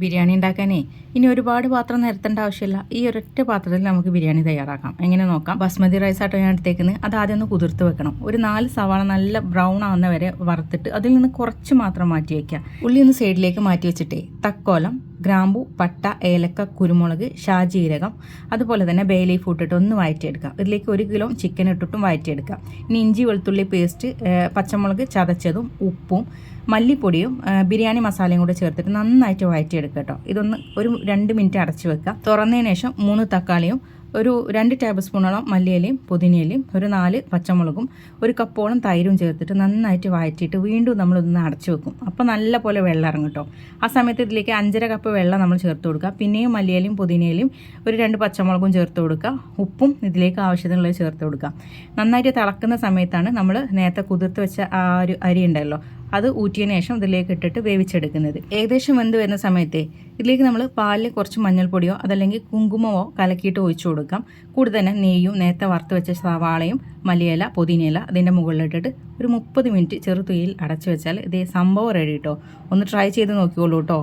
ബിരിയാണി ഉണ്ടാക്കാനേ ഇനി ഒരുപാട് പാത്രം നിരത്തേണ്ട ആവശ്യമില്ല. ഈ ഒരൊറ്റ പാത്രത്തിൽ നമുക്ക് ബിരിയാണി തയ്യാറാക്കാം. എങ്ങനെ നോക്കാം. ബസ്മതി റൈസ് ആട്ടോ ഞാൻ എടുത്തേക്കുന്നത്. അത് ആദ്യം ഒന്ന് കുതിർത്ത് വെക്കണം. ഒരു 4 സവാള നല്ല ബ്രൗൺ ആവുന്ന വരെ വറുത്തിട്ട് അതിൽ നിന്ന് കുറച്ച് മാത്രം മാറ്റി വയ്ക്കുക. ഉള്ളി ഒന്ന് സൈഡിലേക്ക് മാറ്റി വെച്ചിട്ടേ തക്കോലം, ഗ്രാമ്പു, പട്ട, ഏലക്ക, കുരുമുളക്, ഷാജീരകം, അതുപോലെ തന്നെ ബേ ലീഫ് ഇട്ടിട്ട് ഒന്ന് വഴറ്റിയെടുക്കാം. ഇതിലേക്ക് 1 കിലോ ചിക്കൻ ഇട്ടിട്ടും വഴറ്റിയെടുക്കാം. ഇനി ഇഞ്ചി വെളുത്തുള്ളി പേസ്റ്റ്, പച്ചമുളക് ചതച്ചതും, ഉപ്പും, മല്ലിപ്പൊടിയും ബിരിയാണി മസാലയും കൂടെ ചേർത്തിട്ട് നന്നായിട്ട് വഴറ്റിയെടുക്കുക കേട്ടോ. ഇതൊന്ന് ഒരു 2 മിനിറ്റ് അടച്ചു വെക്കുക. തുറന്നതിന് ശേഷം 3 തക്കാളിയും, ഒരു 2 ടേബിൾ സ്പൂണോളം മല്ലിയിലയും പുതിനയിലയും, ഒരു 4 പച്ചമുളകും, 1 കപ്പോളം തൈരും ചേർത്തിട്ട് നന്നായിട്ട് വഴറ്റിയിട്ട് വീണ്ടും നമ്മളൊന്ന് അടച്ചു വെക്കും. അപ്പോൾ നല്ല പോലെ വെള്ളം ഇറങ്ങും കേട്ടോ. ആ സമയത്ത് ഇതിലേക്ക് 5.5 കപ്പ് വെള്ളം നമ്മൾ ചേർത്ത് കൊടുക്കുക. പിന്നെയും മല്ലിയിലയും പുതിനയിലയും ഒരു 2 പച്ചമുളകും ചേർത്ത് കൊടുക്കുക. ഉപ്പും ഇതിലേക്ക് ആവശ്യത്തിനുള്ളത് ചേർത്ത് കൊടുക്കുക. നന്നായിട്ട് തിളക്കുന്ന സമയത്താണ് നമ്മൾ നേരത്തെ കുതിർത്ത് വെച്ച ആ ഒരു അരി ഉണ്ടല്ലോ അത് ഊറ്റിയതിന് ശേഷം ഇതിലേക്ക് ഇട്ടിട്ട് വേവിച്ചെടുക്കുന്നത്. ഏകദേശം വെന്ത് വരുന്ന സമയത്തെ ഇതിലേക്ക് നമ്മൾ പാലിൽ കുറച്ച് മഞ്ഞൾപ്പൊടിയോ അതല്ലെങ്കിൽ കുങ്കുമമോ കലക്കിയിട്ട് ഒഴിച്ചു കൊടുക്കാം. കൂടെ തന്നെ നെയ്യും നേരത്തെ വറുത്ത് വെച്ച സവാളയും മല്ലിയില പുതിനയില അതിൻ്റെ മുകളിലിട്ടിട്ട് ഒരു 30 മിനിറ്റ് ചെറു തീയിൽ അടച്ചു വെച്ചാൽ ഇതേ സംഭവം റെഡി കേട്ടോ. ഒന്ന് ട്രൈ ചെയ്ത് നോക്കിക്കോളൂ കേട്ടോ.